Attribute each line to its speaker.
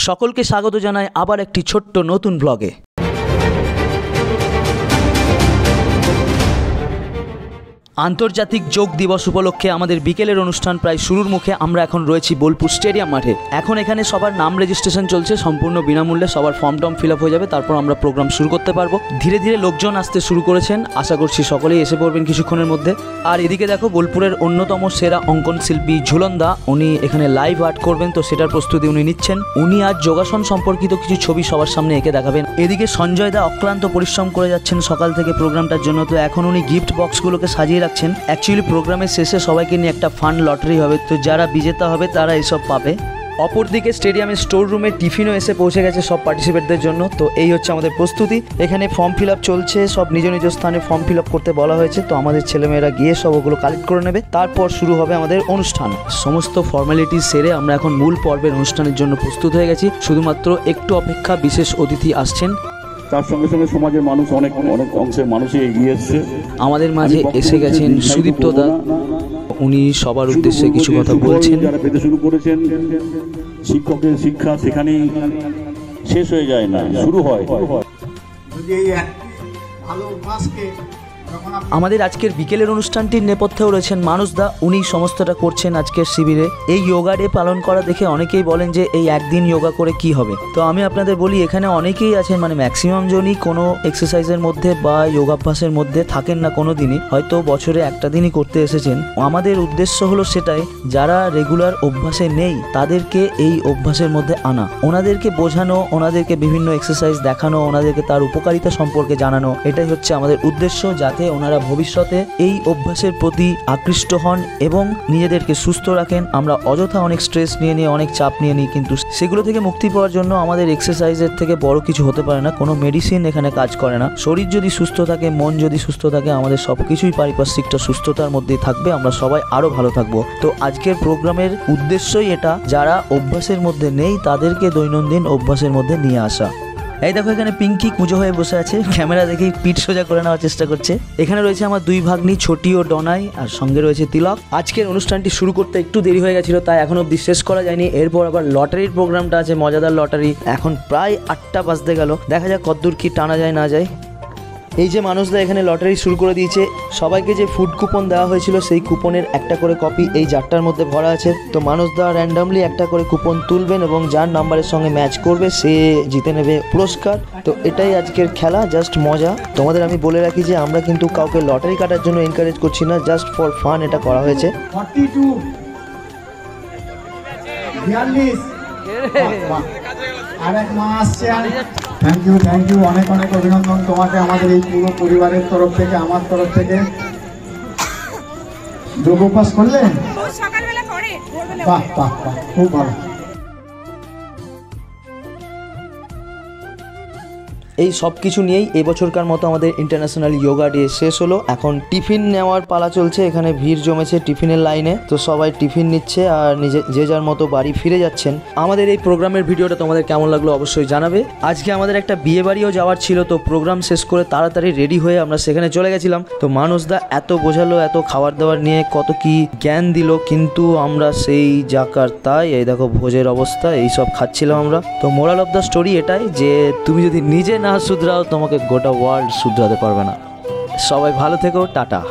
Speaker 1: সকলকে স্বাগত জানাই আবার একটি ছোট্ট নতুন ব্লগে। আন্তর্জাতিক যোগ দিবস উপলক্ষে আমাদের বিকেলের অনুষ্ঠান প্রায় শুরুর মুখে। আমরা এখন রয়েছি বোলপুর স্টেডিয়াম মাঠে। এখন এখানে সবার নাম রেজিস্ট্রেশন চলছে, সম্পূর্ণ বিনামূল্যে। সবার ফর্ম ফিল আপ হয়ে যাবে, তারপর আমরা প্রোগ্রাম শুরু করতে পারবো। ধীরে ধীরে লোকজন আসতে শুরু করেছেন, আশা করছি সকলেই এসে পড়বেন কিছুক্ষণের মধ্যে। আর এদিকে দেখো, বোলপুরের অন্যতম সেরা অঙ্কন শিল্পী ঝুলনদা, উনি এখানে লাইভ আর্ট করবেন, তো সেটার প্রস্তুতি উনি নিচ্ছেন। উনি আজ যোগাসন সম্পর্কিত কিছু ছবি সবার সামনে এঁকে দেখাবেন। এদিকে সঞ্জয় দা অক্লান্ত পরিশ্রম করে যাচ্ছেন সকাল থেকে প্রোগ্রামটার জন্য, তো এখন উনি গিফট বক্সগুলোকে সাজিয়ে রাখছেন। অ্যাকচুয়ালি প্রোগ্রামের শেষে সবাইকে নিয়ে একটা ফান্ড লটারি হবে, তো যারা বিজেতা হবে তারা এসব পাবে। অপরদিকে স্টেডিয়ামের স্টোর রুমে টিফিনও এসে পৌঁছে গেছে সব পার্টিসিপেটদের জন্য। তো এই হচ্ছে আমাদের প্রস্তুতি। এখানে ফর্ম ফিল আপ চলছে, সব নিজ নিজ স্থানে ফর্ম ফিল আপ করতে বলা হয়েছে। তো আমাদের ছেলেমেয়েরা গিয়ে সব ওগুলো কালেক্ট করে নেবে, তারপর শুরু হবে আমাদের অনুষ্ঠান। সমস্ত ফর্মালিটি সেরে আমরা এখন মূল পর্বের অনুষ্ঠানের জন্য প্রস্তুত হয়ে গেছি। শুধুমাত্র একটু অপেক্ষা, বিশেষ অতিথি আসছেন।
Speaker 2: তার সঙ্গে সঙ্গে সমাজের মানুষ অনেক অংশের মানুষই এগিয়ে এসছে।
Speaker 1: আমাদের মাঝে এসে গেছেন সুদীপ্ত দা, উনি সবার উদ্দেশ্যে কিছু কথা বলছেন।
Speaker 2: যারা পেতে শুরু করেছেন, শিক্ষকের শিক্ষা সেখানেই শেষ হয়ে যায় না, শুরু হয়।
Speaker 1: আমাদের আজকের বিকেলের অনুষ্ঠানটির নেপথ্যেও রয়েছেন মানুষ দা, উনি সমস্তটা করছেন আজকের শিবিরে। এই যোগা ডে পালন করা দেখে অনেকেই বলেন যে এই একদিন যোগা করে কি হবে। তো আমি আপনাদের বলি, এখানে অনেকেই আছেন, মানে ম্যাক্সিমাম জনই কোনো এক্সারসাইজের মধ্যে বা যোগাভ্যাসের মধ্যে থাকেন না কোনো দিনই, হয়তো বছরে একটা দিনই করতে এসেছেন। আমাদের উদ্দেশ্য হলো সেটাই, যারা রেগুলার অভ্যাসে নেই তাদেরকে এই অভ্যাসের মধ্যে আনা, ওনাদেরকে বোঝানো, ওনাদেরকে বিভিন্ন এক্সারসাইজ দেখানো, ওনাদেরকে তার উপকারিতা সম্পর্কে জানানো। এটাই হচ্ছে আমাদের উদ্দেশ্য, যাতে ওনারা ভবিষ্যতে এই অভ্যাসের প্রতি আকৃষ্ট হন এবং নিজেদেরকে সুস্থ রাখেন। আমরা অযথা অনেক স্ট্রেস নিয়ে অনেক চাপ নিয়ে নিই, কিন্তু সেগুলো থেকে মুক্তি পাওয়ার জন্য আমাদের এক্সারসাইজের থেকে বড় কিছু হতে পারে না, কোনো মেডিসিন এখানে কাজ করে না। শরীর যদি সুস্থ থাকে, মন যদি সুস্থ থাকে, আমাদের সব কিছুই পারিপার্শ্বিকটা সুস্থতার মধ্যেই থাকবে, আমরা সবাই আরও ভালো থাকবো। তো আজকের প্রোগ্রামের উদ্দেশ্যই এটা, যারা অভ্যাসের মধ্যে নেই তাদেরকে দৈনন্দিন অভ্যাসের মধ্যে নিয়ে আসা। এই দেখো, এখানে পিঙ্কি কুঁজো হয়ে বসে আছে, ক্যামেরা দেখেই পিঠ সোজা করে নেওয়ার চেষ্টা করছে। এখানে রয়েছে আমার দুই ভাগ্নি ছোটি ও ডনাই, আর সঙ্গে রয়েছে তিলক। আজকের অনুষ্ঠানটি শুরু করতে একটু দেরি হয়ে গেছিল, তাই এখন অবধি শেষ করা যায়নি। এরপর আবার লটারির প্রোগ্রামটা আছে, মজাদার লটারি। এখন প্রায় 8টা বাজতে গেল, দেখা যাক কতদূর কি টানা যায় না যায়। এই যে মানুষরা এখানে লটারি শুরু করে দিয়েছে, সবাইকে যে ফুড কুপন দেওয়া হয়েছিল সেই কুপনের একটা করে কপি এই জারটার মধ্যে ভরা আছে। তো মানুষরা র্যান্ডামলি একটা করে কুপন তুলবেন এবং যার নাম্বারের সঙ্গে ম্যাচ করবে সে জিতে নেবে পুরস্কার। তো এটাই আজকের খেলা, জাস্ট মজা। তোমাদের আমি বলে রাখি যে আমরা কিন্তু কাউকে লটারি কাটার জন্য এনকারেজ করছি না, জাস্ট ফর ফান এটা করা হয়েছে।
Speaker 3: 42 আরেক মা আসছে। থ্যাংক ইউ, অনেক অনেক অভিনন্দন তোমাকে আমাদের এই পুরো পরিবারের তরফ থেকে, আমার তরফ থেকে। যোগ অভ্যাস করলে? বাহ বাহ বাহ, খুব ভালো।
Speaker 1: এই সব কিছু নিয়েই এবছরকার মতো আমাদের ইন্টারন্যাশনাল যোগা ডে শেষ হলো। এখন টিফিন নেওয়ার পালা চলছে, এখানে ভিড় জমেছে টিফিনের লাইনে। তো সবাই টিফিন নিচ্ছে আর যে যার মতো বাড়ি ফিরে যাচ্ছেন। আমাদের এই প্রোগ্রামের ভিডিওটা তোমাদের কেমন লাগলো অবশ্যই জানাবে। আজকে আমাদের একটা বিয়ে বাড়িও যাওয়ার ছিল, তো প্রোগ্রাম শেষ করে তাড়াতাড়ি রেডি হয়ে আমরা সেখানে চলে গেছিলাম। তো মানুষদা এত বোঝালো, এত খাবার দাবার নিয়ে কত কি জ্ঞান দিল, কিন্তু আমরা সেই জাকার তাই। এই দেখো ভোজের অবস্থা, এইসব খাচ্ছিলাম আমরা। তো মোরাল অফ দ্য স্টোরি এটাই যে তুমি যদি নিজে না শুধরাও, তোমাকে গোটা ওয়ার্ল্ড শুধরাতে পারবে না। সবাই ভালো থেকো, টাটা।